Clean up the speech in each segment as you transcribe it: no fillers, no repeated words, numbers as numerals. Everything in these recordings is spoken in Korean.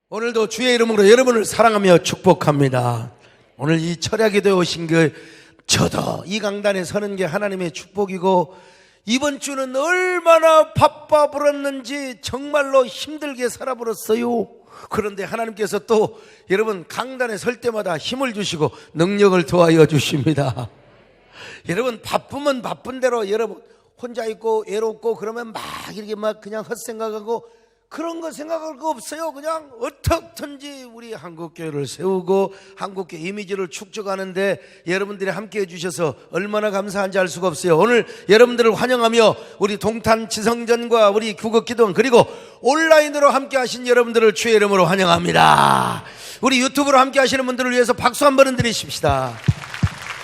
오늘도 주의 이름으로 여러분을 사랑하며 축복합니다. 오늘 이 철야기도에 오신 저도 이 강단에 서는 게 하나님의 축복이고, 이번 주는 얼마나 바빠 불었는지 정말로 힘들게 살아버렸어요. 그런데 하나님께서 또 여러분 강단에 설 때마다 힘을 주시고 능력을 더하여 주십니다. 여러분 바쁘면 바쁜 대로 여러분 혼자 있고 외롭고 그러면 막 이렇게 막 그냥 헛생각하고 그런 거 생각할 거 없어요. 그냥 어떻든지 우리 한국교회를 세우고 한국교회 이미지를 축적하는데 여러분들이 함께 해주셔서 얼마나 감사한지 알 수가 없어요. 오늘 여러분들을 환영하며 우리 동탄 지성전과 우리 국악기도원 그리고 온라인으로 함께 하신 여러분들을 주의 이름으로 환영합니다. 우리 유튜브로 함께 하시는 분들을 위해서 박수 한번 드리십시다.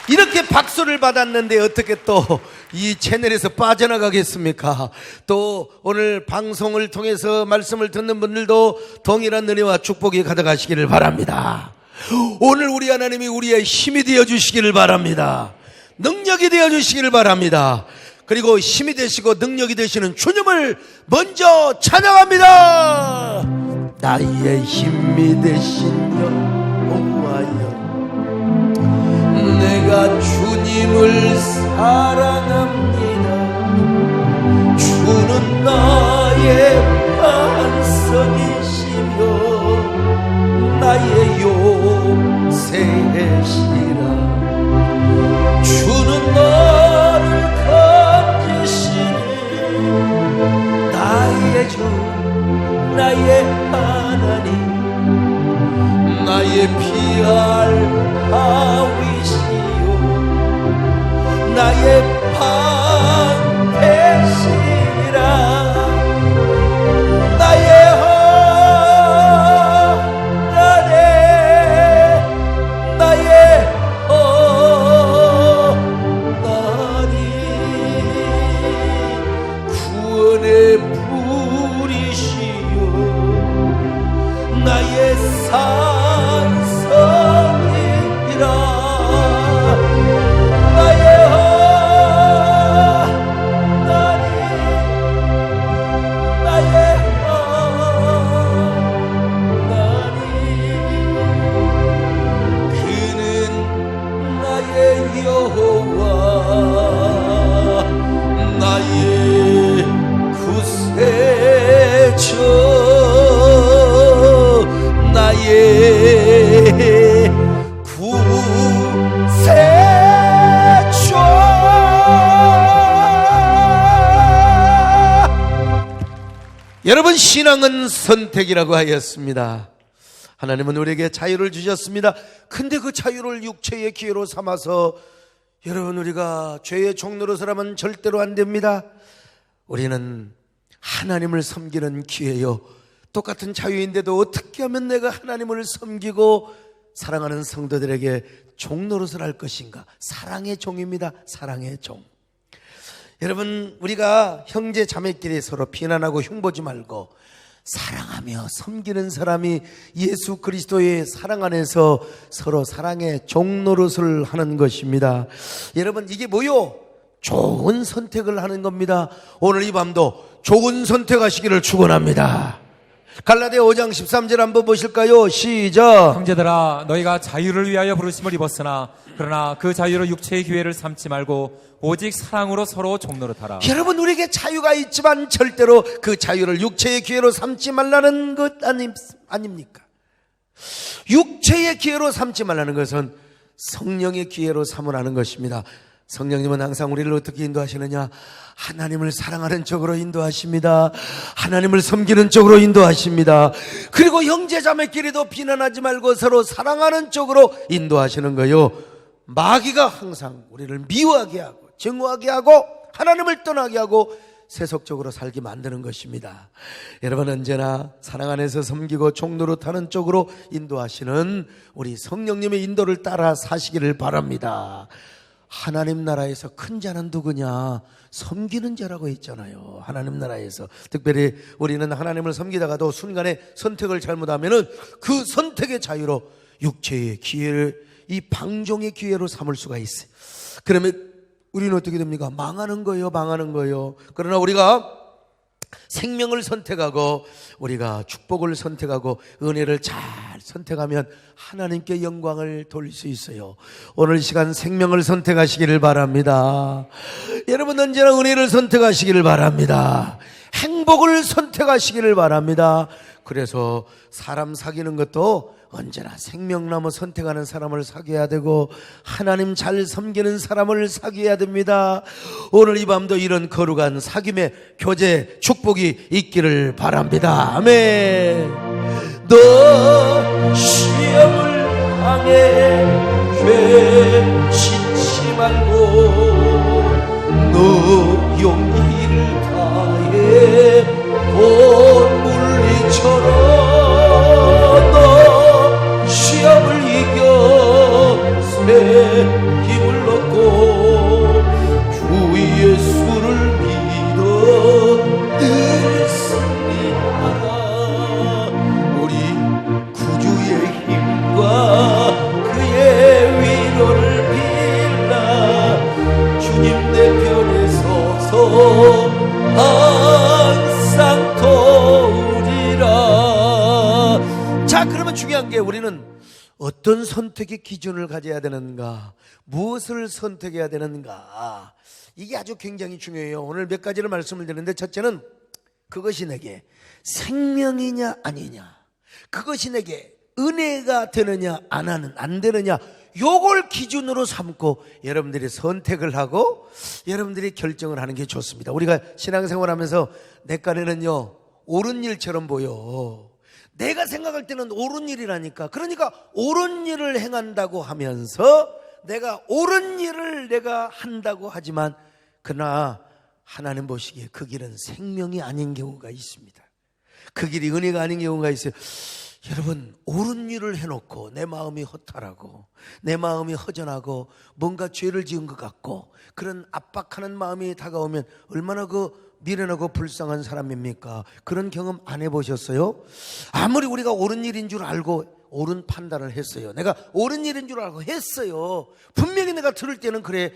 이렇게 박수를 받았는데 어떻게 또 이 채널에서 빠져나가겠습니까? 또 오늘 방송을 통해서 말씀을 듣는 분들도 동일한 은혜와 축복이 가득하시기를 바랍니다. 오늘 우리 하나님이 우리의 힘이 되어 주시기를 바랍니다. 능력이 되어 주시기를 바랍니다. 그리고 힘이 되시고 능력이 되시는 주님을 먼저 찬양합니다. 나의 힘이 되신 여호와여, 내가 주님을 사랑합니다. 주는 나의 반석이시며 나의 요새시라. 주는 나를 감지시니 나의 주 나의 하나님, 나의 피할 바위시요 나의 방 되시라. 나의 하나님, 나의 하나님, 구원의 불이시요 나의 산성이라. 나의 하나님, 나의 하나님, 그는 나의 여호와, 나의 구세주, 나의 구세주. 여러분, 신앙은 선택이라고 하였습니다. 하나님은 우리에게 자유를 주셨습니다. 근데 그 자유를 육체의 기회로 삼아서 여러분 우리가 죄의 종로로 서라면 절대로 안 됩니다. 우리는 하나님을 섬기는 기회요, 똑같은 자유인데도 어떻게 하면 내가 하나님을 섬기고 사랑하는 성도들에게 종노릇을 할 것인가. 사랑의 종입니다. 사랑의 종. 여러분, 우리가 형제 자매끼리 서로 비난하고 흉보지 말고 사랑하며 섬기는 사람이 예수 그리스도의 사랑 안에서 서로 사랑의 종노릇을 하는 것입니다. 여러분, 이게 뭐요? 좋은 선택을 하는 겁니다. 오늘 이 밤도 좋은 선택하시기를 축원합니다. 갈라디아 5장 13절 한번 보실까요? 시작. 형제들아, 너희가 자유를 위하여 부르심을 입었으나 그러나 그 자유로 육체의 기회를 삼지 말고 오직 사랑으로 서로 종노릇하라. 여러분, 우리에게 자유가 있지만 절대로 그 자유를 육체의 기회로 삼지 말라는 것 아닙니까? 육체의 기회로 삼지 말라는 것은 성령의 기회로 삼으라는 것입니다. 성령님은 항상 우리를 어떻게 인도하시느냐? 하나님을 사랑하는 쪽으로 인도하십니다. 하나님을 섬기는 쪽으로 인도하십니다. 그리고 형제자매끼리도 비난하지 말고 서로 사랑하는 쪽으로 인도하시는 거요. 마귀가 항상 우리를 미워하게 하고 증오하게 하고 하나님을 떠나게 하고 세속적으로 살게 만드는 것입니다. 여러분, 언제나 사랑 안에서 섬기고 종노릇하는 쪽으로 인도하시는 우리 성령님의 인도를 따라 사시기를 바랍니다. 하나님 나라에서 큰 자는 누구냐? 섬기는 자라고 했잖아요. 하나님 나라에서. 특별히 우리는 하나님을 섬기다가도 순간에 선택을 잘못하면은 그 선택의 자유로 육체의 기회를 이 방종의 기회로 삼을 수가 있어요. 그러면 우리는 어떻게 됩니까? 망하는 거예요. 망하는 거예요. 그러나 우리가 생명을 선택하고 우리가 축복을 선택하고 은혜를 잘 선택하면 하나님께 영광을 돌릴 수 있어요. 오늘 시간 생명을 선택하시기를 바랍니다. 여러분 언제나 은혜를 선택하시기를 바랍니다. 행복을 선택하시기를 바랍니다. 그래서 사람 사귀는 것도 언제나 생명나무 선택하는 사람을 사귀어야 되고 하나님 잘 섬기는 사람을 사귀어야 됩니다. 오늘 이 밤도 이런 거룩한 사귐의 교제 축복이 있기를 바랍니다. 아멘. 너 시험을 당해 죄 짓지 말고 너 용기를 다해 온 물리처럼 너 시험을 이겨 새 힘을 얻고 주 예수를 믿어 늘 승리하라. 우리 구주의 힘과 그의 위로를 빌라 주님 내 편에 서서 항상 도우리라. 자, 그러면 중요한 게 우리는 어떤 선택의 기준을 가져야 되는가, 무엇을 선택해야 되는가, 이게 아주 굉장히 중요해요. 오늘 몇 가지를 말씀을 드리는데, 첫째는 그것이 내게 생명이냐 아니냐, 그것이 내게 은혜가 되느냐 안 되느냐, 요걸 기준으로 삼고 여러분들이 선택을 하고 여러분들이 결정을 하는 게 좋습니다. 우리가 신앙생활하면서 내 깐에는요 옳은 일처럼 보여. 내가 생각할 때는 옳은 일이라니까. 그러니까 옳은 일을 행한다고 하면서 내가 옳은 일을 내가 한다고 하지만 그러나 하나님 보시기에 그 길은 생명이 아닌 경우가 있습니다. 그 길이 은혜가 아닌 경우가 있어요. 여러분, 옳은 일을 해놓고 내 마음이 허탈하고 내 마음이 허전하고 뭔가 죄를 지은 것 같고 그런 압박하는 마음이 다가오면 얼마나 미련하고 불쌍한 사람입니까? 그런 경험 안 해보셨어요? 아무리 우리가 옳은 일인 줄 알고 옳은 판단을 했어요. 내가 옳은 일인 줄 알고 했어요. 분명히 내가 들을 때는 그래,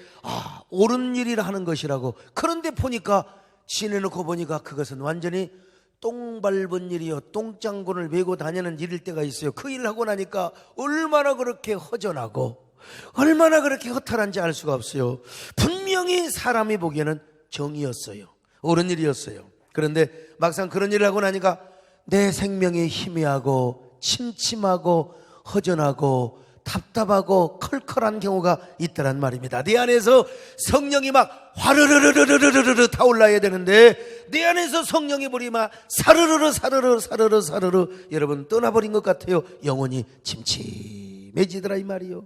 옳은 일이라 하는 것이라고. 그런데 보니까 지내놓고 보니까 그것은 완전히 똥 밟은 일이요, 똥장군을 메고 다니는 일일 때가 있어요. 그 일을 하고 나니까 얼마나 그렇게 허전하고 얼마나 그렇게 허탈한지 알 수가 없어요. 분명히 사람이 보기에는 정의였어요. 옳은 일이었어요. 그런데 막상 그런 일을 하고 나니까 내 생명이 희미하고 침침하고 허전하고 답답하고 컬컬한 경우가 있다란 말입니다. 내 안에서 성령이 막 화르르르르르르르 타올라야 되는데 내 안에서 성령이 불이 막 사르르르 사르르 사르르 사르르 여러분 떠나버린 것 같아요. 영혼이 침침해지더라 이 말이요.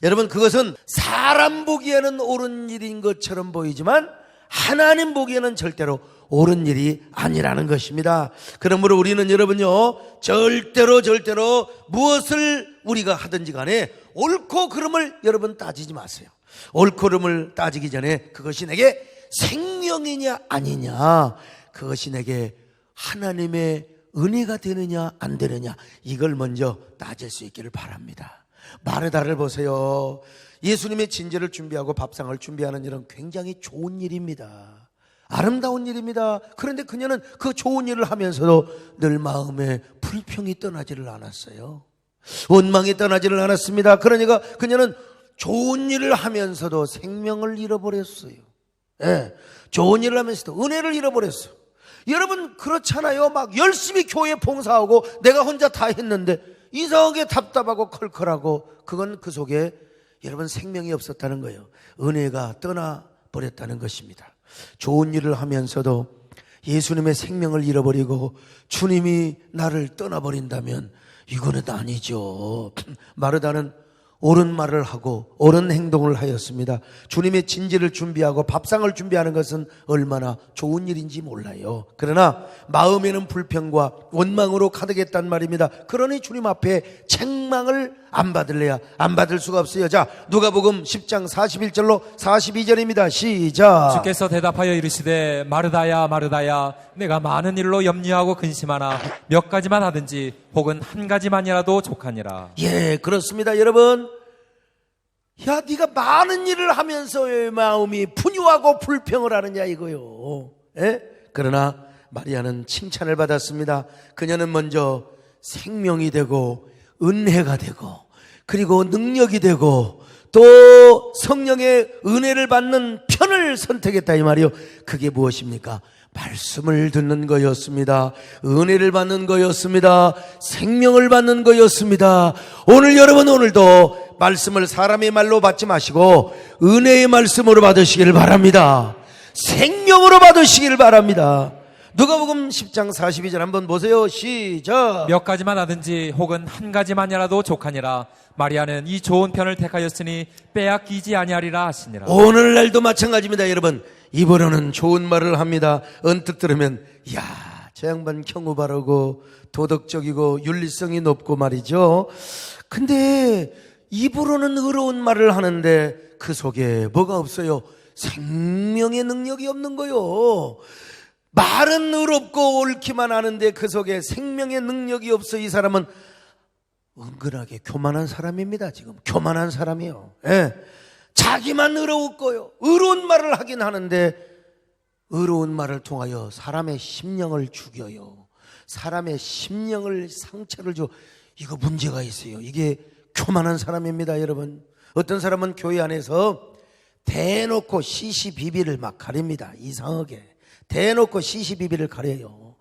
여러분, 그것은 사람 보기에는 옳은 일인 것처럼 보이지만 하나님 보기에는 절대로 옳은 일이 아니라는 것입니다. 그러므로 우리는 여러분요, 절대로 무엇을 우리가 하든지 간에 옳고 그름을 여러분 따지지 마세요. 옳고 그름을 따지기 전에 그것이 내게 생명이냐 아니냐, 그것이 내게 하나님의 은혜가 되느냐 안 되느냐, 이걸 먼저 따질 수 있기를 바랍니다. 마르다를 보세요. 예수님의 진제를 준비하고 밥상을 준비하는 일은 굉장히 좋은 일입니다. 아름다운 일입니다. 그런데 그녀는 그 좋은 일을 하면서도 늘 마음에 불평이 떠나지를 않았어요. 원망이 떠나지를 않았습니다. 그러니까 그녀는 좋은 일을 하면서도 생명을 잃어버렸어요. 예, 좋은 일을 하면서도 은혜를 잃어버렸어요. 여러분, 그렇잖아요. 막 열심히 교회 봉사하고 내가 혼자 다 했는데 이상하게 답답하고 컬컬하고, 그건 그 속에 여러분 생명이 없었다는 거예요. 은혜가 떠나버렸다는 것입니다. 좋은 일을 하면서도 예수님의 생명을 잃어버리고 주님이 나를 떠나버린다면 이거는 아니죠. 마르다는 옳은 말을 하고 옳은 행동을 하였습니다. 주님의 진지를 준비하고 밥상을 준비하는 것은 얼마나 좋은 일인지 몰라요. 그러나 마음에는 불평과 원망으로 가득했단 말입니다. 그러니 주님 앞에 책망을 안 받을래야 안 받을 수가 없어요. 자, 누가복음 10장 41절로 42절입니다. 시작. 주께서 대답하여 이르시되 마르다야 마르다야, 내가 많은 일로 염려하고 근심하나 몇 가지만 하든지 혹은 한 가지만이라도 족하니라. 예, 그렇습니다. 여러분, 야, 네가 많은 일을 하면서 왜 마음이 분유하고 불평을 하느냐 이거요. 예? 그러나 마리아는 칭찬을 받았습니다. 그녀는 먼저 생명이 되고 은혜가 되고 그리고 능력이 되고 또 성령의 은혜를 받는 편을 선택했다 이 말이요. 그게 무엇입니까? 말씀을 듣는 거였습니다. 은혜를 받는 거였습니다. 생명을 받는 거였습니다. 오늘 여러분 오늘도 말씀을 사람의 말로 받지 마시고 은혜의 말씀으로 받으시길 바랍니다. 생명으로 받으시길 바랍니다. 누가복음 10장 42절 한번 보세요. 시작. 몇 가지만 하든지 혹은 한 가지만이라도 족하니라. 마리아는 이 좋은 편을 택하였으니 빼앗기지 아니하리라 하시니라. 오늘날도 마찬가지입니다. 여러분 입으로는 좋은 말을 합니다. 언뜻 들으면 이야 저 양반 경우 바르고 도덕적이고 윤리성이 높고 말이죠. 근데 입으로는 의로운 말을 하는데 그 속에 뭐가 없어요? 생명의 능력이 없는 거요. 말은 의롭고 옳기만 하는데 그 속에 생명의 능력이 없어. 이 사람은 은근하게 교만한 사람입니다. 지금 교만한 사람이요. 예. 자기만 의로웠고요. 의로운 말을 하긴 하는데 의로운 말을 통하여 사람의 심령을 죽여요. 사람의 심령을 상처를 줘. 이거 문제가 있어요. 이게 교만한 사람입니다. 여러분 어떤 사람은 교회 안에서 대놓고 시시비비를 막 가립니다. 이상하게 대놓고 시시비비를 가려요.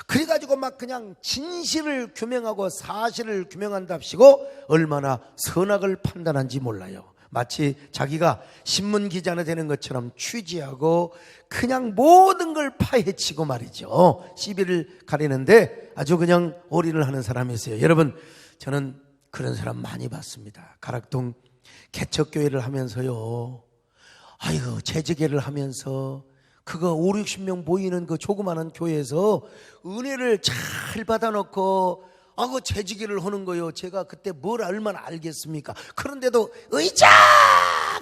그래가지고 막 그냥 진실을 규명하고 사실을 규명한답시고 얼마나 선악을 판단한지 몰라요. 마치 자기가 신문기자나 되는 것처럼 취재하고 그냥 모든 걸 파헤치고 말이죠. 시비를 가리는데 아주 그냥 올인을 하는 사람이 있어요. 여러분 저는 그런 사람 많이 봤습니다. 가락동 개척교회를 하면서요. 아이고 재직회를 하면서 그거 5, 60명 모이는 그 조그마한 교회에서 은혜를 잘 받아놓고 그 재직회를 하는 거요. 제가 그때 뭘 얼마나 알겠습니까? 그런데도 의작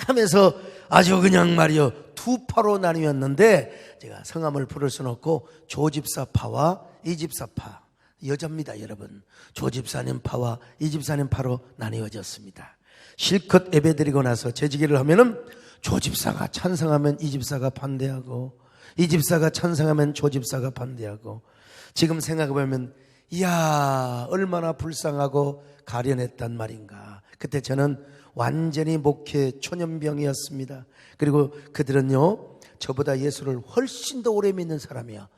하면서 아주 그냥 말이요 두 파로 나뉘었는데 제가 성함을 부를 수는 없고 조집사파와 이집사파 여자입니다. 여러분 조집사님 파와 이집사님 파로 나뉘어졌습니다. 실컷 예배드리고 나서 재직회를 하면은 조집사가 찬성하면 이집사가 반대하고 이집사가 찬성하면 조집사가 반대하고 지금 생각해보면 이야 얼마나 불쌍하고 가련했단 말인가. 그때 저는 완전히 목회 초년병이었습니다. 그리고 그들은요 저보다 예수를 훨씬 더 오래 믿는 사람이야.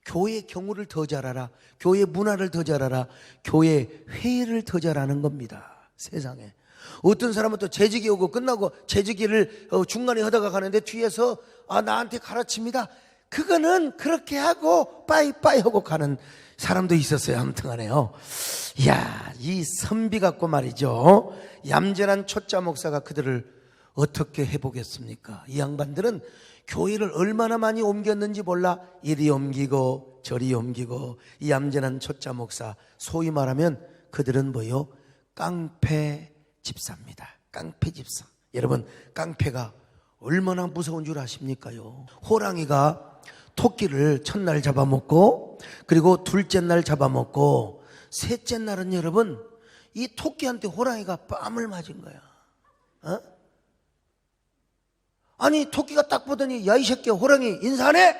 교회 경우를 더 잘 알아. 교회 문화를 더 잘 알아. 교회 회의를 더 잘 아는 겁니다. 세상에. 어떤 사람은 또 재직이 오고 끝나고 재직기를 중간에 하다가 가는데 뒤에서 나한테 가르칩니다. 그거는 그렇게 하고 빠이빠이 하고 가는 사람도 있었어요. 아무튼 간에요. 이야 이 선비 같고 말이죠. 얌전한 초짜 목사가 그들을 어떻게 해보겠습니까? 이 양반들은 교회를 얼마나 많이 옮겼는지 몰라. 이리 옮기고 저리 옮기고. 이 얌전한 초짜 목사 소위 말하면 그들은 뭐요? 깡패 집사입니다. 깡패 집사. 여러분 깡패가 얼마나 무서운 줄 아십니까요? 호랑이가 토끼를 첫날 잡아먹고 그리고 둘째 날 잡아먹고 셋째 날은 여러분 이 토끼한테 호랑이가 뺨을 맞은 거야. 아니 토끼가 딱 보더니 야 이 새끼야 호랑이 인사하네?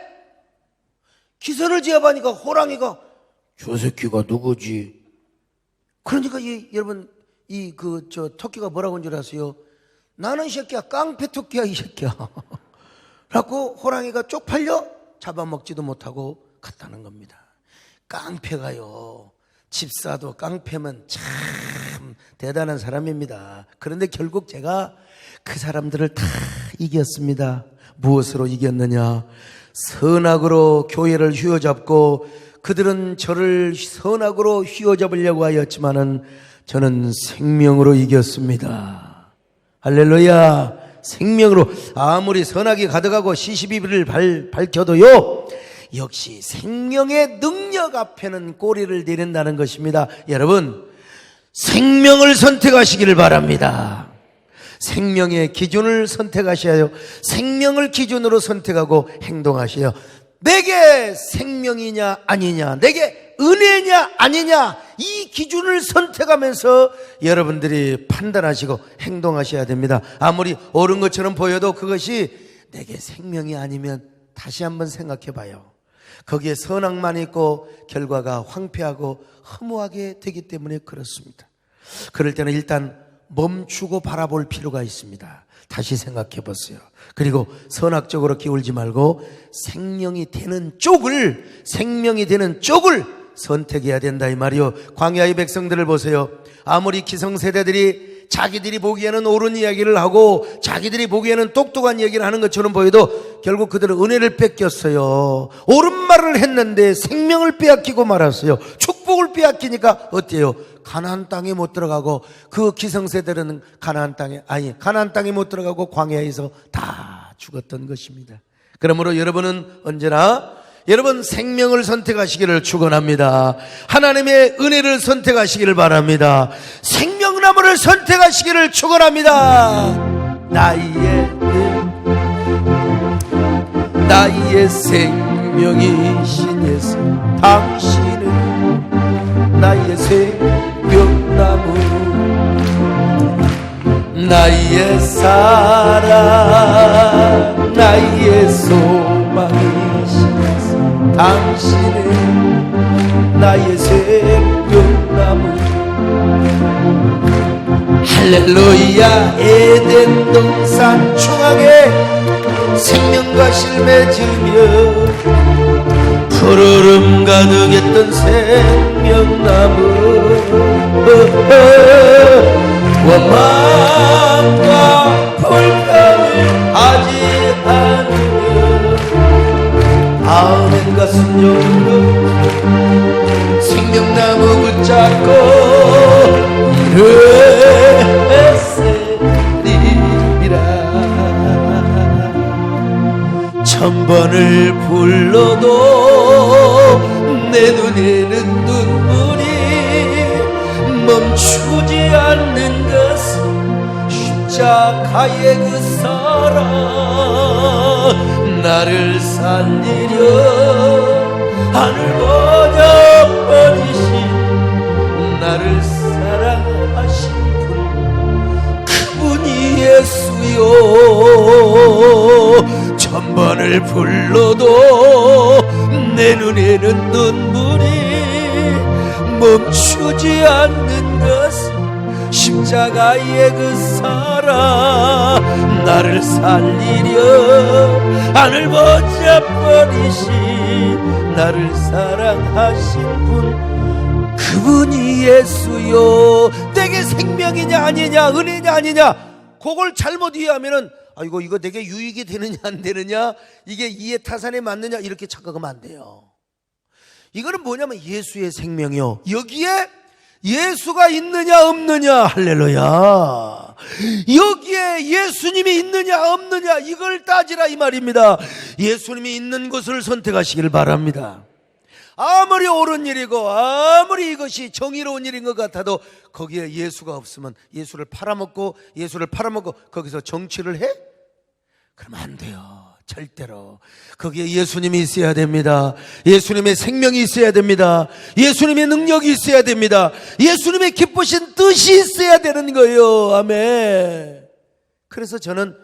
기선을 제압하니까 호랑이가 저 새끼가 누구지? 그러니까 여러분 토끼가 뭐라고 한 줄 아세요? 나는 이 새끼야 깡패 토끼야 이 새끼야 라고 호랑이가 쪽팔려 잡아먹지도 못하고 갔다는 겁니다. 깡패가요 집사도 깡패면 참 대단한 사람입니다. 그런데 결국 제가 그 사람들을 다 이겼습니다. 무엇으로 이겼느냐? 선악으로 교회를 휘어잡고 그들은 저를 선악으로 휘어잡으려고 하였지만은 저는 생명으로 이겼습니다. 할렐루야. 생명으로. 아무리 선악이 가득하고 시시비비를 밝혀도요 역시 생명의 능력 앞에는 꼬리를 내린다는 것입니다. 여러분 생명을 선택하시기를 바랍니다. 생명의 기준을 선택하셔야 생명을 기준으로 선택하고 행동하셔야 내게 생명이냐 아니냐, 내게 은혜냐 아니냐, 이 기준을 선택하면서 여러분들이 판단하시고 행동하셔야 됩니다. 아무리 옳은 것처럼 보여도 그것이 내게 생명이 아니면 다시 한번 생각해 봐요. 거기에 선악만 있고 결과가 황폐하고 허무하게 되기 때문에 그렇습니다. 그럴 때는 일단 멈추고 바라볼 필요가 있습니다. 다시 생각해 보세요. 그리고 선악적으로 기울지 말고 생명이 되는 쪽을 선택해야 된다 이 말이요. 광야의 백성들을 보세요. 아무리 기성세대들이 자기들이 보기에는 옳은 이야기를 하고 자기들이 보기에는 똑똑한 얘기를 하는 것처럼 보여도 결국 그들은 은혜를 뺏겼어요. 옳은 말을 했는데 생명을 빼앗기고 말았어요. 축복을 빼앗기니까 어때요? 가나안 땅에 못 들어가고 그 기성세대들은 가나안 땅에 못 들어가고 광야에서 다 죽었던 것입니다. 그러므로 여러분은 언제나 여러분 생명을 선택하시기를 축원합니다. 하나님의 은혜를 선택하시기를 바랍니다. 생명나무를 선택하시기를 축원합니다. 나의 생명이신 예수, 당신은 나의 생명나무, 나의 사랑, 나의 소망이신 예수, 당신은 나의 생명나무. 할렐루야. 에덴 동산 중앙에 생명과 실 맺으며 푸르름 가득했던 생명나무, 원망과 불평을 하지 않으며 아멘과 순종으로 생명나무 붙잡고 일으쓰리라. 천번을 불러도 내 눈에는 눈물이 멈추지 않는 것은 십자가의 그 사랑, 나를 살리려 하늘 보자 버리신 나를 사랑하신 분, 그분이 예수요. 천번을 불러도 내 눈에는 눈물이 멈추지 않는 것은 십자가의 그 사랑, 나를 살리려 하늘 보자 버리신 나를 사랑하신 분, 그분이 예수요. 내게 생명이냐 아니냐, 은혜냐 아니냐, 그걸 잘못 이해하면은 아이고 이거 내게 유익이 되느냐 안 되느냐, 이게 이해타산에 맞느냐 이렇게 착각하면 안 돼요. 이거는 뭐냐면 예수의 생명이요. 여기에 예수가 있느냐 없느냐, 할렐루야. 여기에 예수님이 있느냐 없느냐 이걸 따지라 이 말입니다. 예수님이 있는 곳을 선택하시길 바랍니다. 아무리 옳은 일이고 아무리 이것이 정의로운 일인 것 같아도 거기에 예수가 없으면 예수를 팔아먹고 거기서 정치를 해? 그러면 안 돼요. 절대로. 거기에 예수님이 있어야 됩니다. 예수님의 생명이 있어야 됩니다. 예수님의 능력이 있어야 됩니다. 예수님의 기쁘신 뜻이 있어야 되는 거예요. 아멘. 그래서 저는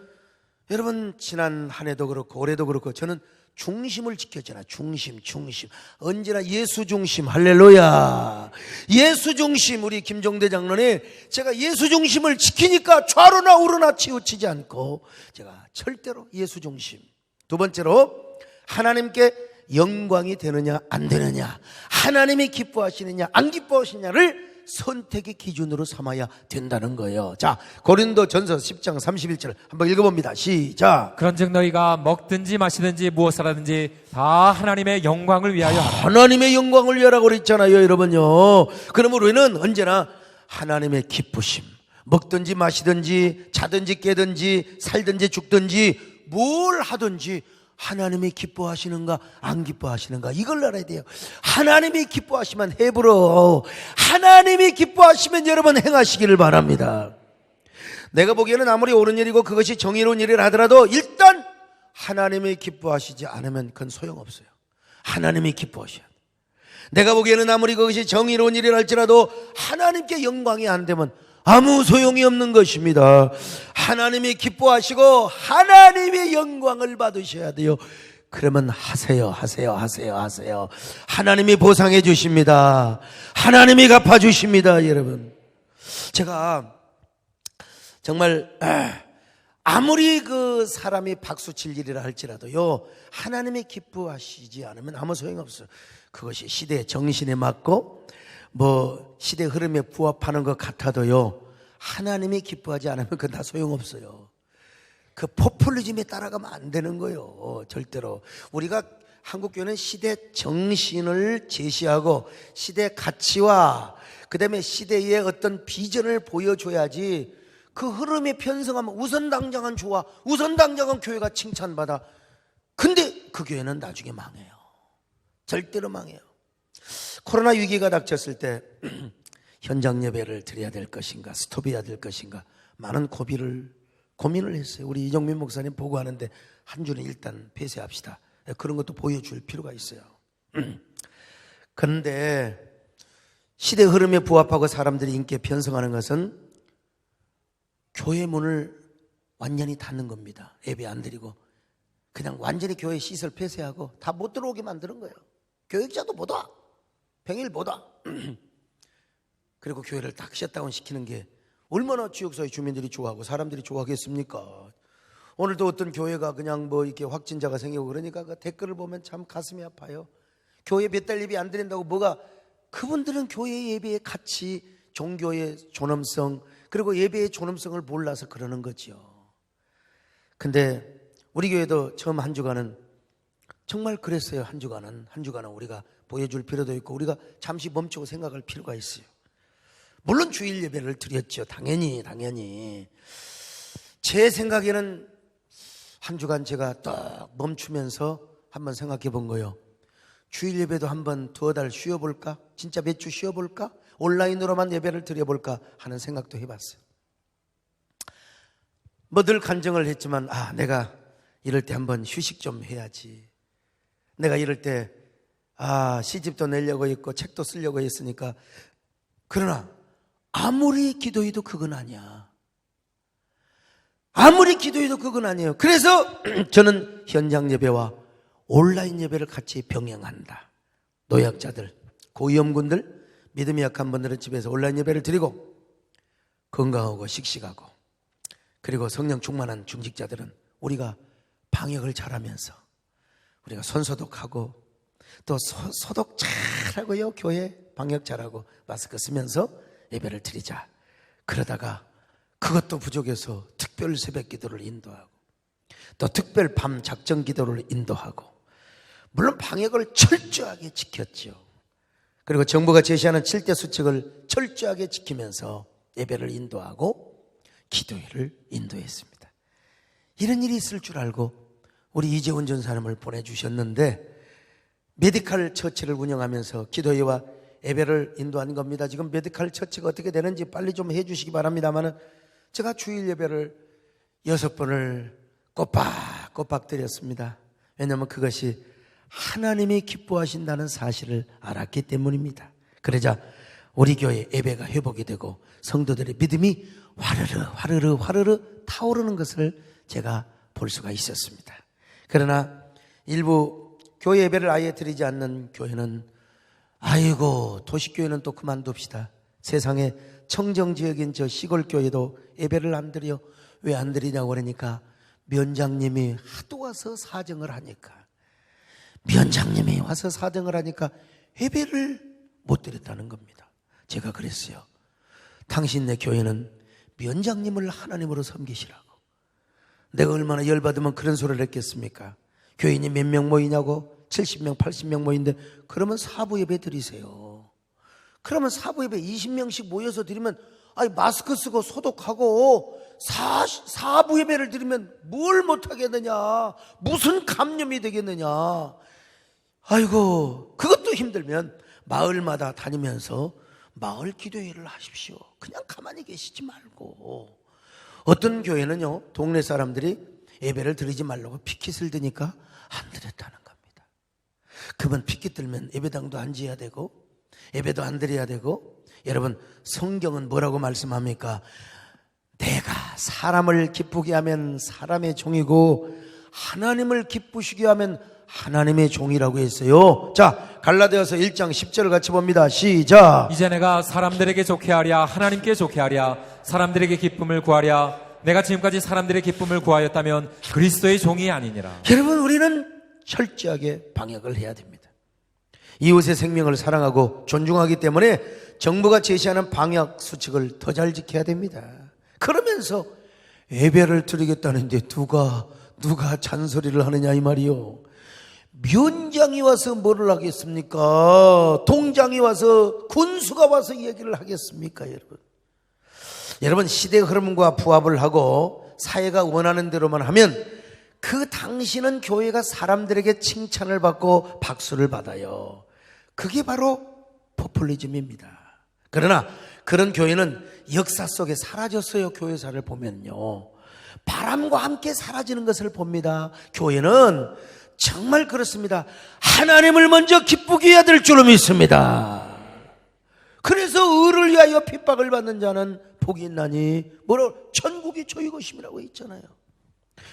여러분 지난 한 해도 그렇고 올해도 그렇고 저는 중심을 지켰잖아. 중심. 언제나 예수 중심. 할렐루야. 예수 중심. 우리 김종대 장로님, 제가 예수 중심을 지키니까 좌로나 우로나 치우치지 않고 제가 절대로 예수 중심. 두 번째로 하나님께 영광이 되느냐 안 되느냐, 하나님이 기뻐하시느냐 안 기뻐하시느냐를 선택의 기준으로 삼아야 된다는 거예요. 자, 고린도전서 10장 31절 한번 읽어봅니다. 시작. 그런즉 너희가 먹든지 마시든지 무엇을 하든지 다 하나님의 영광을 위하여 하라. 하나님의 영광을 위하라고 그랬잖아요, 여러분요. 그러므로 우리는 언제나 하나님의 기쁘심, 먹든지 마시든지 자든지 깨든지 살든지 죽든지 뭘 하든지 하나님이 기뻐하시는가 안 기뻐하시는가 이걸 알아야 돼요. 하나님이 기뻐하시면 해부러, 하나님이 기뻐하시면 여러분 행하시기를 바랍니다. 내가 보기에는 아무리 옳은 일이고 그것이 정의로운 일이라 하더라도 일단 하나님이 기뻐하시지 않으면 그건 소용없어요. 하나님이 기뻐하셔야 돼요. 내가 보기에는 아무리 그것이 정의로운 일이라 할지라도 하나님께 영광이 안 되면 아무 소용이 없는 것입니다. 하나님이 기뻐하시고 하나님의 영광을 받으셔야 돼요. 그러면 하세요. 하나님이 보상해 주십니다. 하나님이 갚아 주십니다, 여러분. 제가 정말 아무리 그 사람이 박수 칠 일이라 할지라도요, 하나님이 기뻐하시지 않으면 아무 소용없어요. 그것이 시대의 정신에 맞고 뭐 시대 흐름에 부합하는 것 같아도요, 하나님이 기뻐하지 않으면 그건 다 소용없어요. 그 포퓰리즘에 따라가면 안 되는 거예요. 절대로. 우리가 한국교회는 시대 정신을 제시하고 시대 가치와 그다음에 시대의 어떤 비전을 보여줘야지, 그 흐름에 편성하면 우선당장은 좋아, 우선당장은 교회가 칭찬받아. 근데 그 교회는 나중에 망해요. 절대로 망해요. 코로나 위기가 닥쳤을 때 현장 예배를 드려야 될 것인가, 스톱해야 될 것인가, 많은 고민을 했어요. 우리 이정민 목사님 보고하는데 한 주는 일단 폐쇄합시다. 그런 것도 보여줄 필요가 있어요. 그런데 시대 흐름에 부합하고 사람들이 인기에 편성하는 것은 교회 문을 완전히 닫는 겁니다. 예배 안 드리고 그냥 완전히 교회 시설 폐쇄하고 다 못 들어오게 만드는 거예요. 교육자도 못 와, 평일 못 와. 그리고 교회를 딱 셧다운 시키는 게 얼마나 지역사회 주민들이 좋아하고 사람들이 좋아하겠습니까? 오늘도 어떤 교회가 그냥 뭐 이렇게 확진자가 생기고 그러니까 그 댓글을 보면 참 가슴이 아파요. 교회 몇 달 예배 안 드린다고 뭐가, 그분들은 교회 예배의 가치, 종교의 존엄성, 그리고 예배의 존엄성을 몰라서 그러는 거지요. 근데 우리 교회도 처음 한 주간은 정말 그랬어요. 한 주간은 우리가 보여줄 필요도 있고 우리가 잠시 멈추고 생각할 필요가 있어요. 물론 주일 예배를 드렸죠. 당연히. 제 생각에는 한 주간 제가 딱 멈추면서 한번 생각해 본 거예요. 주일 예배도 한번 두어 달 쉬어볼까? 진짜 몇 주 쉬어볼까? 온라인으로만 예배를 드려볼까? 하는 생각도 해봤어요. 뭐 늘 간증을 했지만 내가 이럴 때 한번 휴식 좀 해야지. 내가 이럴 때 시집도 내려고 했고 책도 쓰려고 했으니까. 그러나 아무리 기도해도 그건 아니야. 아무리 기도해도 그건 아니에요. 그래서 저는 현장 예배와 온라인 예배를 같이 병행한다. 노약자들, 고위험군들, 믿음이 약한 분들은 집에서 온라인 예배를 드리고, 건강하고 씩씩하고, 그리고 성령 충만한 중직자들은 우리가 방역을 잘하면서 우리가 손소독하고 또 소독 잘하고요, 교회 방역 잘하고 마스크 쓰면서 예배를 드리자. 그러다가 그것도 부족해서 특별 새벽 기도를 인도하고 또 특별 밤 작정 기도를 인도하고, 물론 방역을 철저하게 지켰죠. 그리고 정부가 제시하는 7대 수칙을 철저하게 지키면서 예배를 인도하고 기도회를 인도했습니다. 이런 일이 있을 줄 알고 우리 이재훈 전사님을 보내주셨는데, 메디칼 처치를 운영하면서 기도회와 예배를 인도한 겁니다. 지금 메디칼 처치가 어떻게 되는지 빨리 좀 해주시기 바랍니다만, 제가 주일 예배를 6번을 꼬박꼬박 드렸습니다. 왜냐하면 그것이 하나님이 기뻐하신다는 사실을 알았기 때문입니다. 그러자 우리 교회 예배가 회복이 되고 성도들의 믿음이 화르르 타오르는 것을 제가 볼 수가 있었습니다. 그러나 일부 교회 예배를 아예 드리지 않는 교회는 도시교회는 또 그만둡시다. 세상에 청정지역인 저 시골교회도 예배를 안 드려. 왜 안 드리냐고 그러니까 면장님이 하도 와서 사정을 하니까 예배를 못 드렸다는 겁니다. 제가 그랬어요. 당신네 교회는 면장님을 하나님으로 섬기시라고. 내가 얼마나 열받으면 그런 소리를 했겠습니까? 교인이 몇 명 모이냐고? 70명, 80명 모이는데 그러면 사부 예배 드리세요. 그러면 사부 예배 20명씩 모여서 드리면 마스크 쓰고 소독하고 사부 예배를 드리면 뭘 못하겠느냐? 무슨 감염이 되겠느냐? 그것도 힘들면 마을마다 다니면서 마을 기도회를 하십시오. 그냥 가만히 계시지 말고. 어떤 교회는요, 동네 사람들이 예배를 드리지 말라고 피켓을 드니까 안 드렸다는 겁니다. 그러면 피켓 들면 예배당도 안 지어야 되고 예배도 안 드려야 되고. 여러분, 성경은 뭐라고 말씀합니까? 내가 사람을 기쁘게 하면 사람의 종이고 하나님을 기쁘시게 하면 하나님의 종이라고 했어요. 자, 갈라디아서 1장 10절을 같이 봅니다. 시작. 이제 내가 사람들에게 좋게 하랴 하나님께 좋게 하랴 사람들에게 기쁨을 구하랴 내가 지금까지 사람들의 기쁨을 구하였다면 그리스도의 종이 아니니라. 여러분, 우리는 철저하게 방역을 해야 됩니다. 이웃의 생명을 사랑하고 존중하기 때문에 정부가 제시하는 방역 수칙을 더 잘 지켜야 됩니다. 그러면서 예배를 드리겠다는데 누가 잔소리를 하느냐 이 말이요. 면장이 와서 뭐를 하겠습니까? 동장이 와서, 군수가 와서 이 얘기를 하겠습니까? 여러분, 시대의 흐름과 부합을 하고 사회가 원하는 대로만 하면 그 당시는 교회가 사람들에게 칭찬을 받고 박수를 받아요. 그게 바로 포퓰리즘입니다. 그러나 그런 교회는 역사 속에 사라졌어요. 교회사를 보면요, 바람과 함께 사라지는 것을 봅니다. 교회는 정말 그렇습니다. 하나님을 먼저 기쁘게 해야 될 줄로 믿습니다. 그래서 의를 위하여 핍박을 받는 자는 복이 있나니 뭐라, 천국이 저희 것임이라고 했잖아요.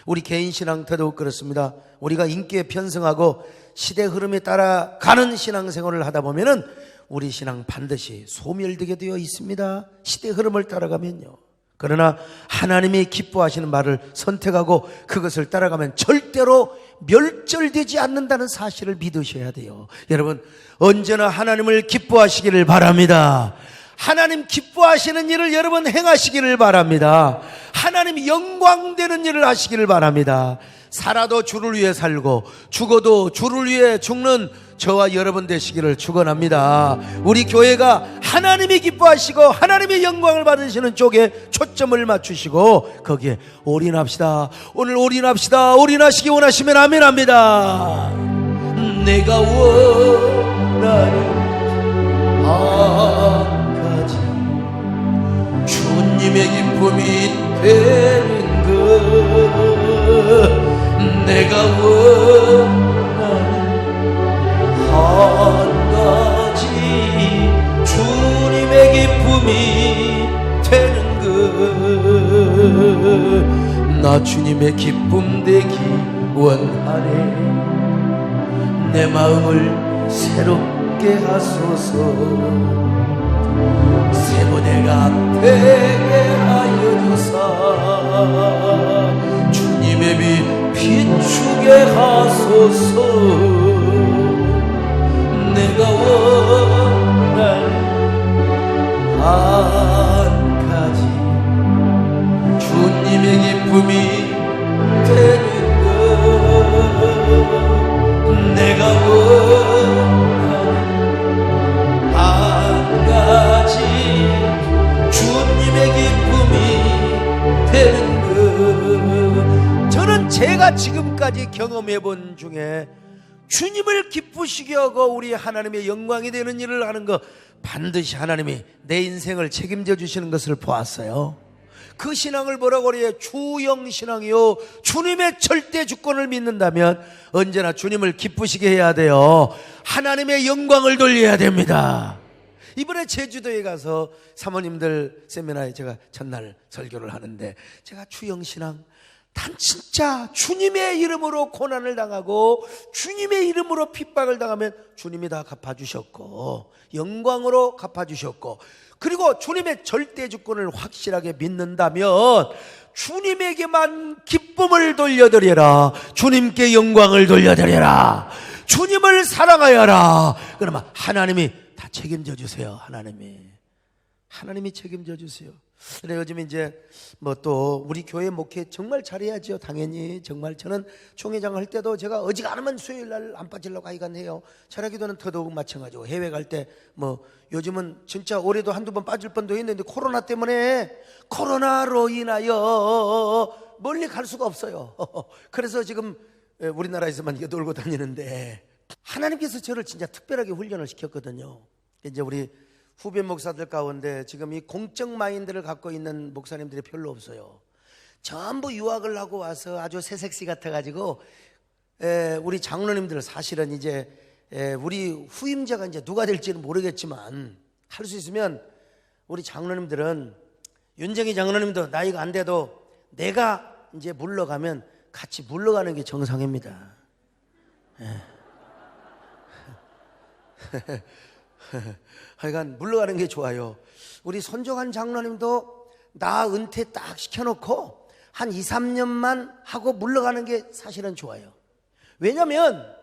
우리 개인 신앙 더더욱 그렇습니다. 우리가 인기에 편승하고 시대 흐름에 따라가는 신앙생활을 하다 보면은 우리 신앙 반드시 소멸되게 되어 있습니다. 시대 흐름을 따라가면요. 그러나 하나님이 기뻐하시는 말을 선택하고 그것을 따라가면 절대로 멸절되지 않는다는 사실을 믿으셔야 돼요. 여러분, 언제나 하나님을 기뻐하시기를 바랍니다. 하나님 기뻐하시는 일을 여러분 행하시기를 바랍니다. 하나님 영광되는 일을 하시기를 바랍니다. 살아도 주를 위해 살고 죽어도 주를 위해 죽는 저와 여러분 되시기를 축원합니다. 우리 교회가 하나님이 기뻐하시고 하나님의 영광을 받으시는 쪽에 초점을 맞추시고 거기에 올인합시다. 오늘 올인합시다. 올인하시기 원하시면 아멘합니다. 내가 원하는 한 가지 주님의 기쁨이 되는 것, 내가 원하는 한 가지 주님의 기쁨이 되는 것, 나 주님의 기쁨 되기 원하네. 내 마음을 새롭게 하소서. 세번내가 되게 하여 주사 주님의 빛 비추게 하소서. 내가 원하는 한 가지 주님의 기쁨이 되는 것, 내가 원하는 한 가지 주님의 기쁨이 되는 것. 저는 제가 지금까지 경험해 본 중에 주님을 기쁘시게 하고 우리 하나님의 영광이 되는 일을 하는 것, 반드시 하나님이 내 인생을 책임져 주시는 것을 보았어요. 그 신앙을 뭐라고 그래요? 주영신앙이요. 주님의 절대 주권을 믿는다면 언제나 주님을 기쁘시게 해야 돼요. 하나님의 영광을 돌려야 됩니다. 이번에 제주도에 가서 사모님들 세미나에 제가 첫날 설교를 하는데, 제가 주영신앙, 단 진짜 주님의 이름으로 고난을 당하고 주님의 이름으로 핍박을 당하면 주님이 다 갚아주셨고 영광으로 갚아주셨고, 그리고 주님의 절대 주권을 확실하게 믿는다면 주님에게만 기쁨을 돌려드려라, 주님께 영광을 돌려드려라, 주님을 사랑하여라. 그러면 하나님이 다 책임져 주세요. 하나님이 책임져 주세요. 그래, 요즘 이제 뭐 또 우리 교회 목회 정말 잘해야죠. 당연히. 정말 저는 총회장 할 때도 제가 어지간하면 수요일 날 안 빠지려고 하여간 해요. 철학기도는 더더욱 마찬가지고, 해외 갈 때 뭐 요즘은 진짜 올해도 한두 번 빠질 뻔도 했는데 코로나 때문에, 코로나로 인하여 멀리 갈 수가 없어요. 그래서 지금 우리나라에서만 이렇게 놀고 다니는데, 하나님께서 저를 진짜 특별하게 훈련을 시켰거든요. 이제 우리 후배 목사들 가운데 지금 이 공적 마인드를 갖고 있는 목사님들이 별로 없어요. 전부 유학을 하고 와서 아주 새색시 같아가지고, 우리 장로님들 사실은 이제 우리 후임자가 이제 누가 될지는 모르겠지만, 할 수 있으면 우리 장로님들은, 윤정희 장로님도 나이가 안 돼도 내가 이제 물러가면 같이 물러가는 게 정상입니다. 하여간 물러가는 게 좋아요. 우리 손정한 장로님도 나 은퇴 딱 시켜놓고 한 2, 3년만 하고 물러가는 게 사실은 좋아요. 왜냐면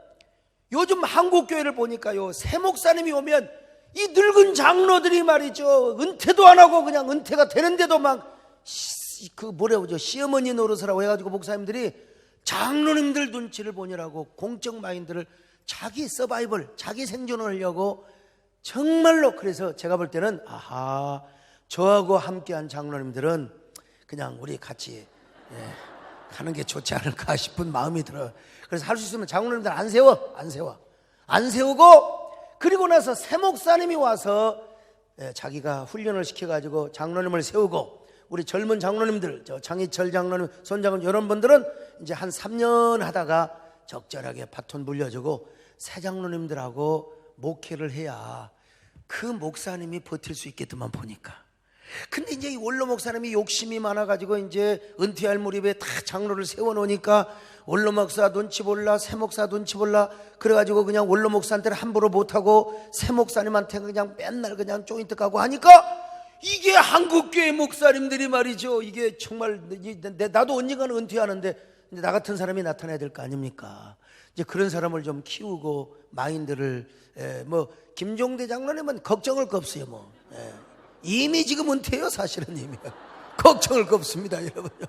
요즘 한국교회를 보니까요, 새 목사님이 오면 이 늙은 장로들이 말이죠, 은퇴도 안 하고 그냥 은퇴가 되는데도 막 시어머니 노릇을 해가지고 목사님들이 장로님들 눈치를 보느라고 공적 마인드를 자기 서바이벌, 자기 생존을 하려고 정말로, 그래서 제가 볼 때는 아하, 저하고 함께한 장로님들은 그냥 우리 같이 가는 게 좋지 않을까 싶은 마음이 들어요. 그래서 할 수 있으면 장로님들 안 세우고, 그리고 나서 새 목사님이 와서 자기가 훈련을 시켜가지고 장로님을 세우고, 우리 젊은 장로님들, 저 장희철 장로님, 손장로님 이런 분들은 이제 한 3년 하다가 적절하게 바톤 물려주고 새 장로님들하고 목회를 해야 그 목사님이 버틸 수 있겠더만 보니까. 근데 이제 이 원로 목사님이 욕심이 많아가지고 이제 은퇴할 무렵에 다 장로를 세워놓으니까 원로 목사 눈치 볼라, 새 목사 눈치 볼라, 그래가지고 그냥 원로 목사한테는 함부로 못하고 새 목사님한테 그냥 맨날 그냥 조인트 가고 하니까 이게 한국교회 목사님들이 말이죠, 이게 정말 나도 언젠가는 은퇴하는데 나 같은 사람이 나타나야 될 거 아닙니까? 이제 그런 사람을 좀 키우고 마인드를 김종대 장로님은 걱정할 거 없어요. 이미 지금 은퇴해요. 사실은 이미 걱정할 거 없습니다, 여러분요.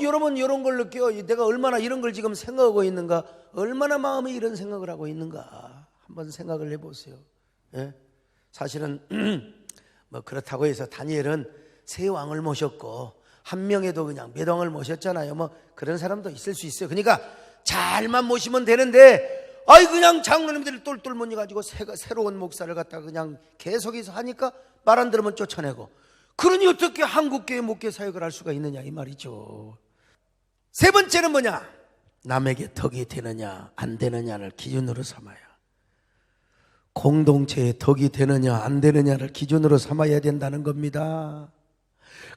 여러분 이런 걸 느껴요. 내가 얼마나 이런 걸 지금 생각하고 있는가, 얼마나 마음에 이런 생각을 하고 있는가 한번 생각을 해보세요. 사실은 그렇다고 해서 다니엘은 세 왕을 모셨고 한 명에도 그냥 몇 왕을 모셨잖아요. 그런 사람도 있을 수 있어요. 그러니까 잘만 모시면 되는데 그냥 장로님들이 똘똘 모여가지고 새로운 목사를 갖다가 그냥 계속해서 하니까 말 안 들으면 쫓아내고, 그러니 어떻게 한국교회 목회 사역을 할 수가 있느냐 이 말이죠. 세 번째는 뭐냐? 남에게 덕이 되느냐 안 되느냐를 기준으로 삼아야, 공동체에 덕이 되느냐 안 되느냐를 기준으로 삼아야 된다는 겁니다.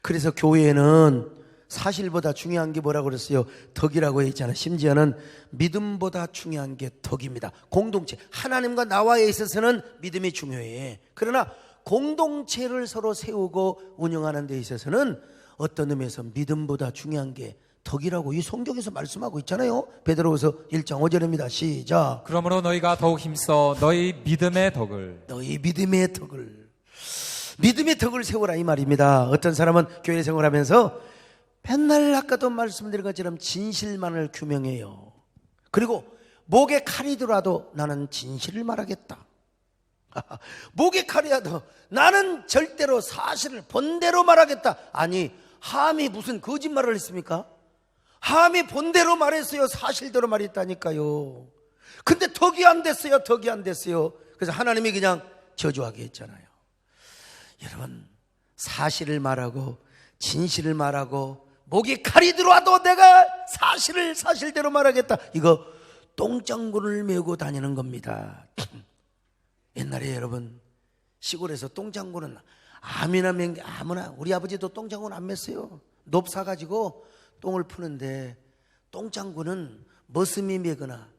그래서 교회는 사실보다 중요한 게 뭐라고 그랬어요? 덕이라고 했잖아요. 심지어는 믿음보다 중요한 게 덕입니다. 공동체, 하나님과 나와에 있어서는 믿음이 중요해. 그러나 공동체를 서로 세우고 운영하는 데 있어서는 어떤 의미에서 믿음보다 중요한 게 덕이라고 이 성경에서 말씀하고 있잖아요. 베드로후서 1장 5절입니다. 시작. 그러므로 너희가 더욱 힘써 너희 믿음의 덕을 믿음의 덕을 세우라 이 말입니다. 어떤 사람은 교회 생활하면서 맨날 아까도 말씀드린 것처럼 진실만을 규명해요. 그리고 목에 칼이 들어와도 나는 진실을 말하겠다. 목에 칼이 와도 나는 절대로 사실을 본대로 말하겠다. 아니, 함이 무슨 거짓말을 했습니까? 함이 본대로 말했어요. 사실대로 말했다니까요. 근데 덕이 안 됐어요. 그래서 하나님이 그냥 저주하게 했잖아요. 여러분, 사실을 말하고 진실을 말하고 목에 칼이 들어와도 내가 사실을 사실대로 말하겠다, 이거 똥장군을 메고 다니는 겁니다. 옛날에 여러분 시골에서 똥장군은 아무나, 우리 아버지도 똥장군 안 맸어요. 높 사가지고 똥을 푸는데 똥장군은 머슴이 메거나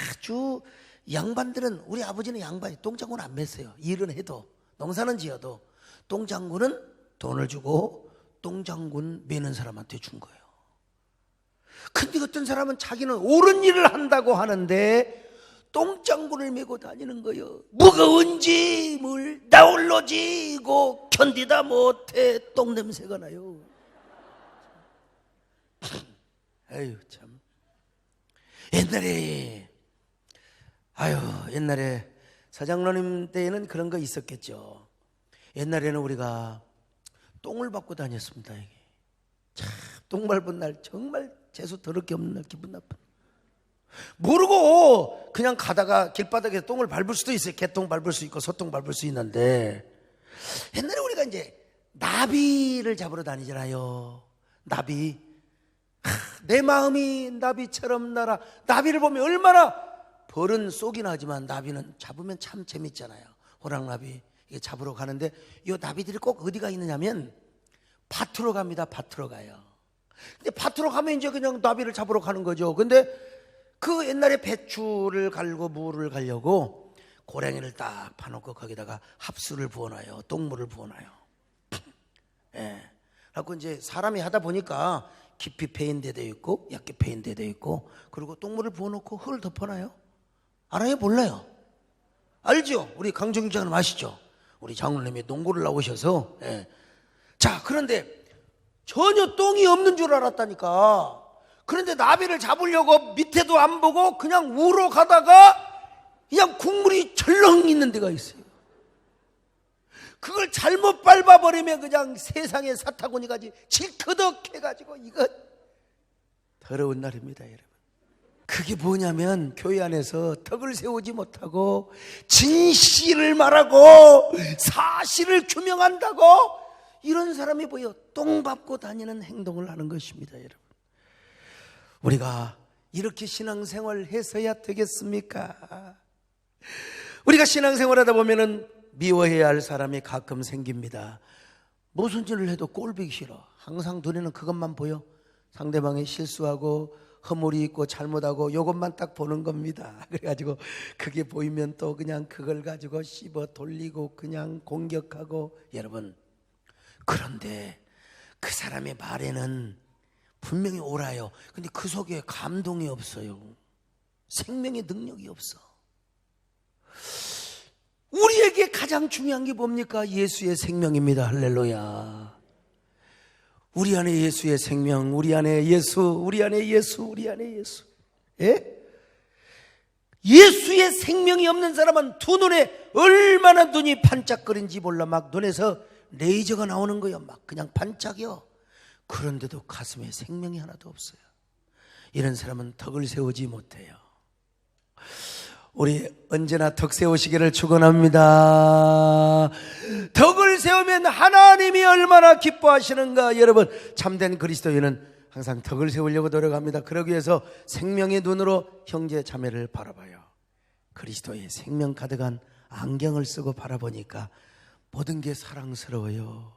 아주 양반들은, 우리 아버지는 양반이 똥장군 안 맸어요. 일은 해도 농사는 지어도 똥장군은 돈을 주고 똥장군 매는 사람한테 준 거예요. 근데 어떤 사람은 자기는 옳은 일을 한다고 하는데 똥장군을 메고 다니는 거예요. 무거운지 뭘 나홀로 지고 견디다 못해 똥냄새가 나요. 아유 참. 옛날에 서장로님 때에는 그런 거 있었겠죠. 옛날에는 우리가 똥을 밟고 다녔습니다. 이게 참, 똥 밟은 날 정말 재수 더럽게 없는 날 기분 나쁜. 모르고 그냥 가다가 길바닥에서 똥을 밟을 수도 있어요. 개똥 밟을 수 있고 소똥 밟을 수 있는데, 옛날에 우리가 이제 나비를 잡으러 다니잖아요. 나비. 내 마음이 나비처럼 날아. 나비를 보면 얼마나 벌은 쏘긴 하지만 나비는 잡으면 참 재밌잖아요. 호랑나비 이게 잡으러 가는데 이 나비들이 꼭 어디가 있느냐면 밭으로 갑니다. 밭으로 가요. 근데 밭으로 가면 이제 그냥 나비를 잡으러 가는 거죠. 근데 그 옛날에 배추를 갈고 무를 갈려고 고랭이를 딱 파놓고 거기다가 합수를 부어놔요. 똥물을 부어놔요. 예. 그래서 이제 사람이 하다 보니까 깊이 패인 데도 있고 얕게 패인 데도 있고, 그리고 똥물을 부어놓고 흙을 덮어놔요. 알아요? 몰라요? 알죠? 우리 강정규 장님 아시죠? 우리 장로님이 농구를 나오셔서, 예. 자, 그런데 전혀 똥이 없는 줄 알았다니까. 그런데 나비를 잡으려고 밑에도 안 보고 그냥 우러 가다가 그냥 국물이 절렁 있는 데가 있어요. 그걸 잘못 밟아버리면 그냥 세상에 사타구니까지 질터덕 해가지고, 이거 더러운 날입니다, 여러분. 그게 뭐냐면 교회 안에서 덕을 세우지 못하고 진실을 말하고 사실을 규명한다고 이런 사람이 보여 똥 밟고 다니는 행동을 하는 것입니다, 여러분. 우리가 이렇게 신앙생활을 해서야 되겠습니까? 우리가 신앙생활하다 보면은 미워해야 할 사람이 가끔 생깁니다. 무슨 일을 해도 꼴보기 싫어. 항상 눈에는 그것만 보여. 상대방이 실수하고 허물이 있고 잘못하고 이것만 딱 보는 겁니다. 그래가지고 그게 보이면 또 그냥 그걸 가지고 씹어 돌리고 그냥 공격하고. 여러분, 그런데 그 사람의 말에는 분명히 옳아요. 근데 그 속에 감동이 없어요. 생명의 능력이 없어. 우리에게 가장 중요한 게 뭡니까? 예수의 생명입니다. 할렐루야. 우리 안에 예수의 생명, 우리 안에 예수, 우리 안에 예수, 우리 안에 예수. 예? 예수의 생명이 없는 사람은 두 눈에 얼마나 눈이 반짝거린지 몰라. 막 눈에서 레이저가 나오는 거예요. 막 그냥 반짝여. 그런데도 가슴에 생명이 하나도 없어요. 이런 사람은 덕을 세우지 못해요. 우리 언제나 덕 세우시기를 축원합니다. 덕을 세우면 하나님이 얼마나 기뻐하시는가. 여러분, 참된 그리스도인은 항상 덕을 세우려고 노력합니다. 그러기 위해서 생명의 눈으로 형제 자매를 바라봐요. 그리스도의 생명 가득한 안경을 쓰고 바라보니까 모든 게 사랑스러워요.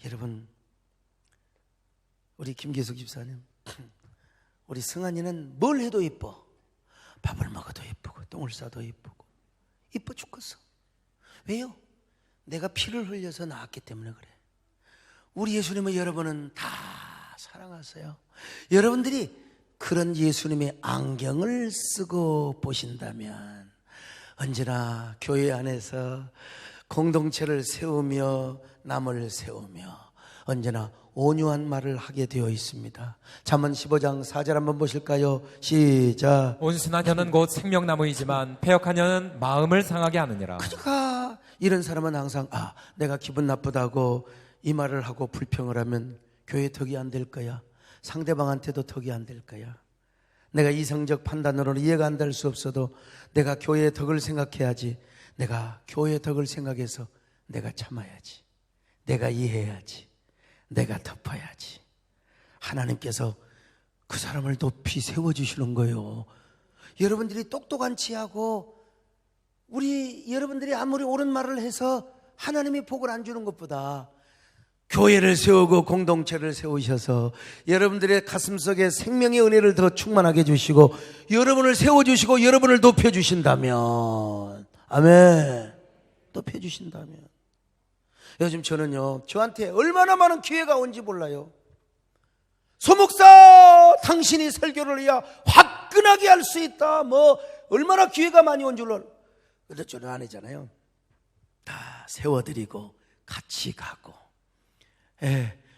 여러분, 우리 김기숙 집사님, 우리 승환이는 뭘 해도 이뻐. 밥을 먹어도 예쁘고 똥을 싸도 예쁘고 이뻐 죽겠어. 왜요? 내가 피를 흘려서 낳았기 때문에 그래. 우리 예수님은 여러분은 다 사랑하세요. 여러분들이 그런 예수님의 안경을 쓰고 보신다면 언제나 교회 안에서 공동체를 세우며 남을 세우며 언제나 온유한 말을 하게 되어 있습니다. 잠언 15장 4절 한번 보실까요? 시작. 온순한 혀는 곧 생명나무이지만 패역한 혀는 마음을 상하게 하느니라. 그러니까 이런 사람은 항상 내가 기분 나쁘다고 이 말을 하고 불평을 하면 교회 덕이 안 될 거야. 상대방한테도 덕이 안 될 거야. 내가 이성적 판단으로는 이해가 안 될 수 없어도 내가 교회의 덕을 생각해야지. 내가 교회의 덕을 생각해서 내가 참아야지. 내가 이해해야지. 내가 덮어야지. 하나님께서 그 사람을 높이 세워주시는 거예요. 여러분들이 똑똑한 치하고 여러분들이 아무리 옳은 말을 해서 하나님이 복을 안 주는 것보다 교회를 세우고 공동체를 세우셔서 여러분들의 가슴속에 생명의 은혜를 더 충만하게 해주시고 여러분을 세워주시고 여러분을 높여주신다면, 아멘, 높여주신다면. 요즘 저는요, 저한테 얼마나 많은 기회가 온지 몰라요. 소목사, 당신이 설교를 해야 화끈하게 할 수 있다. 얼마나 기회가 많이 온 줄로. 그런데 저는 안 하잖아요. 다 세워드리고 같이 가고.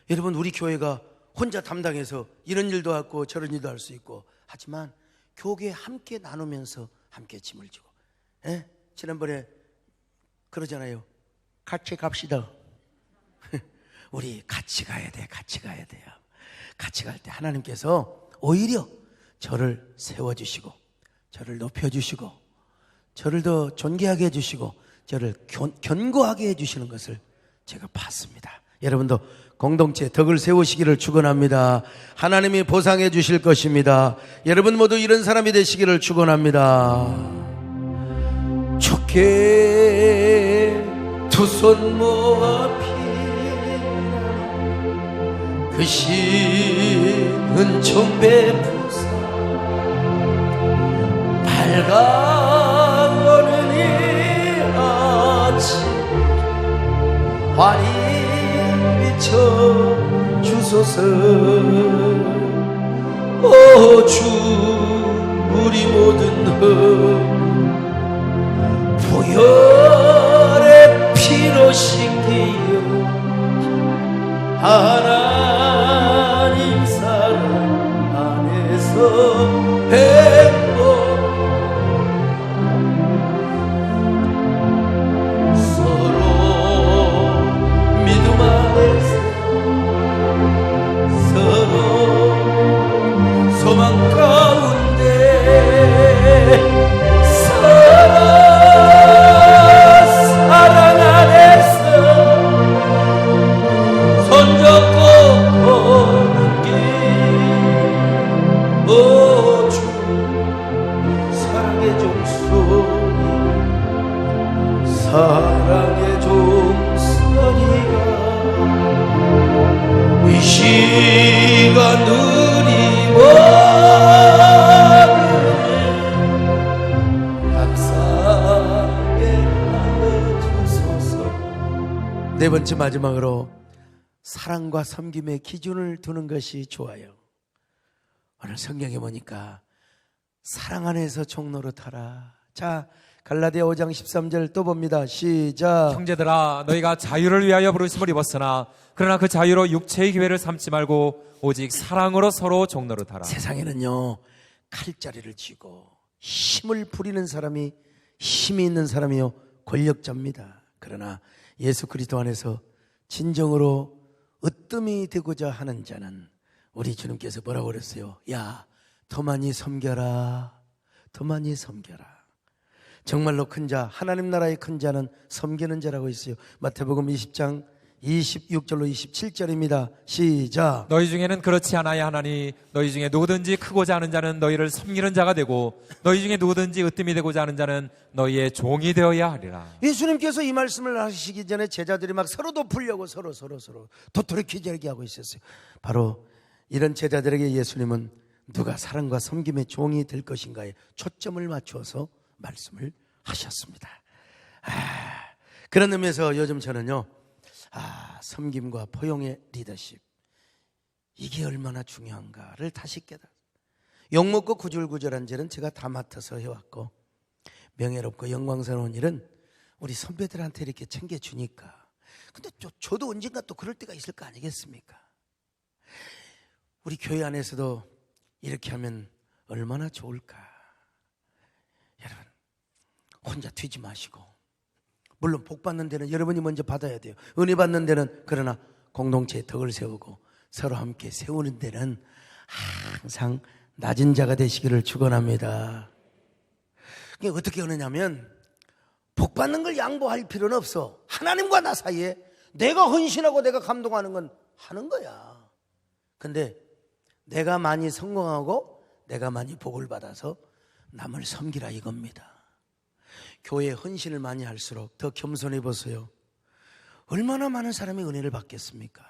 여러분, 우리 교회가 혼자 담당해서 이런 일도 하고 저런 일도 할 수 있고 하지만 교회 함께 나누면서 함께 짐을 지고. 지난번에 그러잖아요. 같이 갑시다. 우리 같이 가야 돼. 같이 가야 돼요. 같이 갈 때 하나님께서 오히려 저를 세워주시고 저를 높여주시고 저를 더 존귀하게 해주시고 저를 견고하게 해주시는 것을 제가 봤습니다. 여러분도 공동체 덕을 세우시기를 축원합니다. 하나님이 보상해 주실 것입니다. 여러분 모두 이런 사람이 되시기를 축원합니다. 좋게 두 손 모아 피나 그 신은 천배 보사 찾아오는 이 아침 환히 비춰 주소서. 오 주 우리 모든 보혈의 피로 씻기어 하나님 사랑 안에서 행복 서로 믿음 안에서 서로 소망 가운데 사랑 안에서 손잡고 걷는 길. 오 주 사랑의 종소리 사랑의 종소리가 이 시간 우리 감사하게 하여주소서. 네 번째 마지막으로 사랑과 섬김의 기준을 두는 것이 좋아요. 오늘 성경에 보니까 사랑 안에서 종노릇하라. 자, 갈라디아 5장 13절 또 봅니다. 시작. 형제들아 너희가 자유를 위하여 부르심을 입었으나 그러나 그 자유로 육체의 기회를 삼지 말고 오직 사랑으로 서로 종노릇하라. 세상에는요 칼자리를 쥐고 힘을 부리는 사람이 힘이 있는 사람이요 권력자입니다. 그러나 예수 그리스도 안에서 진정으로 으뜸이 되고자 하는 자는 우리 주님께서 뭐라고 그랬어요? 야, 더 많이 섬겨라. 더 많이 섬겨라. 정말로 큰 자, 하나님 나라의 큰 자는 섬기는 자라고 있어요. 마태복음 20장 26절로 27절입니다. 시작. 너희 중에는 그렇지 않아야 하나니 너희 중에 누구든지 크고자 하는 자는 너희를 섬기는 자가 되고 너희 중에 누구든지 으뜸이 되고자 하는 자는 너희의 종이 되어야 하리라. 예수님께서 이 말씀을 하시기 전에 제자들이 막 서로 덮으려고 서로 도토리 키재기 하고 있었어요. 바로 이런 제자들에게 예수님은 누가 사랑과 섬김의 종이 될 것인가에 초점을 맞추어서 말씀을 하셨습니다. 그런 의미에서 요즘 저는요 섬김과 포용의 리더십 이게 얼마나 중요한가를 다시 깨달았어요. 욕먹고 구줄구줄한 일은 제가 다 맡아서 해왔고 명예롭고 영광스러운 일은 우리 선배들한테 이렇게 챙겨주니까. 근데 저도 언젠가 또 그럴 때가 있을 거 아니겠습니까? 우리 교회 안에서도 이렇게 하면 얼마나 좋을까. 여러분 혼자 튀지 마시고, 물론 복 받는 데는 여러분이 먼저 받아야 돼요. 은혜 받는 데는 그러나 공동체의 덕을 세우고 서로 함께 세우는 데는 항상 낮은 자가 되시기를 축원합니다. 그게 어떻게 하느냐면 복 받는 걸 양보할 필요는 없어. 하나님과 나 사이에 내가 헌신하고 내가 감동하는 건 하는 거야. 근데 내가 많이 성공하고 내가 많이 복을 받아서 남을 섬기라 이겁니다. 교회에 헌신을 많이 할수록 더 겸손해 보세요. 얼마나 많은 사람이 은혜를 받겠습니까?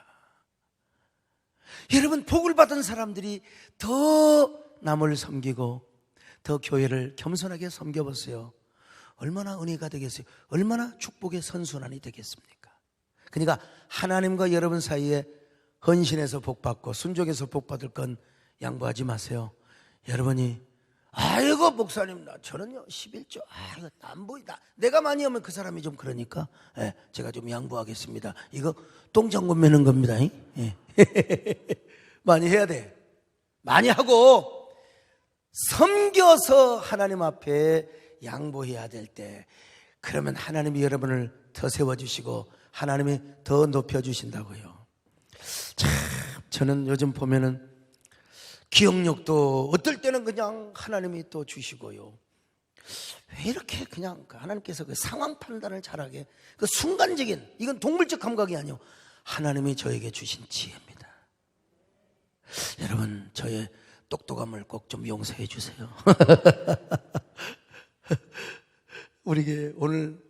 여러분 복을 받은 사람들이 더 남을 섬기고 더 교회를 겸손하게 섬겨보세요. 얼마나 은혜가 되겠어요? 얼마나 축복의 선순환이 되겠습니까? 그러니까 하나님과 여러분 사이에 헌신해서 복받고 순종해서 복받을 건 양보하지 마세요. 여러분이 아이고 목사님 저는요 11조 이거 안 보이다. 내가 많이 하면 그 사람이 좀 그러니까 제가 좀 양보하겠습니다. 이거 똥장군 매는 겁니다. 많이 해야 돼. 많이 하고 섬겨서 하나님 앞에 양보해야 될 때, 그러면 하나님이 여러분을 더 세워주시고 하나님이 더 높여주신다고요. 참 저는 요즘 보면은 기억력도 어떨 때는 그냥 하나님이 또 주시고요. 왜 이렇게 그냥 하나님께서 그 상황 판단을 잘하게, 그 순간적인, 이건 동물적 감각이 아니요 하나님이 저에게 주신 지혜입니다. 여러분 저의 똑똑함을 꼭 좀 용서해 주세요. 우리 오늘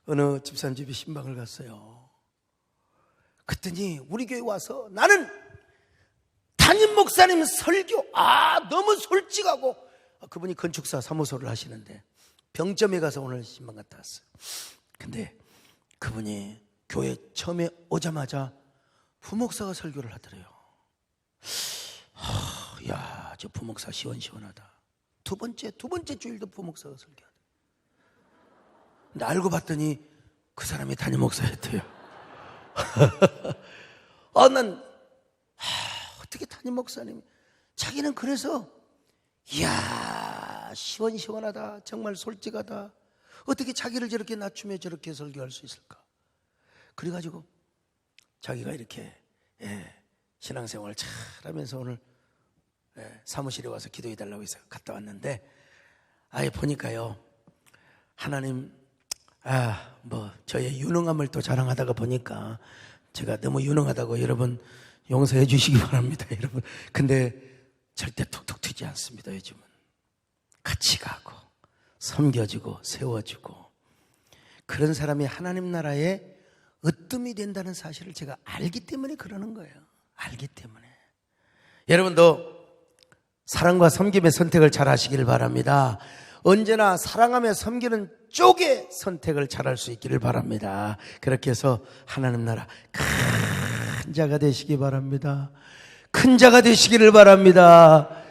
어느 집사님 집에 신방을 갔어요. 그랬더니 우리 교회 와서 나는 담임 목사님 설교 너무 솔직하고 그분이 건축사 사무소를 하시는데 병점에 가서 오늘 신방 갔다 왔어요. 근데 그분이 교회 처음에 오자마자 부목사가 설교를 하더래요. 야, 저 부목사 시원시원하다. 두 번째 주일도 부목사가 설교하다. 근데 알고 봤더니 그 사람이 담임 목사였대요. 어떻게 담임 목사님이 자기는 그래서 이야 시원시원하다, 정말 솔직하다, 어떻게 자기를 저렇게 낮추며 저렇게 설교할 수 있을까? 그래가지고 자기가 이렇게 신앙생활 잘 하면서 오늘 사무실에 와서 기도해달라고 해서 갔다 왔는데 보니까요, 하나님 저의 유능함을 또 자랑하다가 보니까 제가 너무 유능하다고 여러분 용서해 주시기 바랍니다, 여러분. 근데 절대 툭툭 튀지 않습니다. 요즘은 같이 가고 섬겨주고 세워주고 그런 사람이 하나님 나라에 으뜸이 된다는 사실을 제가 알기 때문에 그러는 거예요. 알기 때문에. 여러분도 사랑과 섬김의 선택을 잘 하시길 바랍니다. 언제나 사랑하며 섬기는 쪽의 선택을 잘 할 수 있기를 바랍니다. 그렇게 해서 하나님 나라 큰 자가 되시기 바랍니다. 큰 자가 되시기를 바랍니다.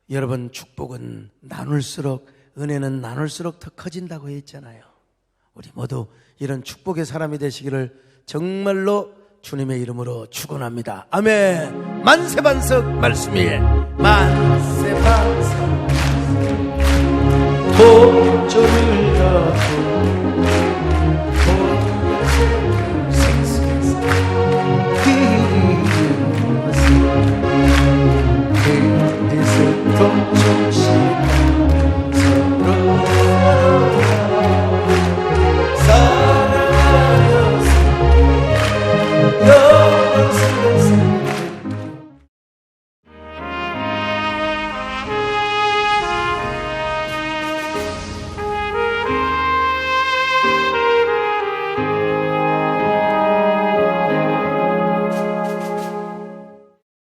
여러분, 축복은 나눌수록, 은혜는 나눌수록 더 커진다고 했잖아요. 우리 모두 이런 축복의 사람이 되시기를 정말로 주님의 이름으로 축원합니다. 아멘. 만세반석 말씀이에요. 만세반석 도전을 하고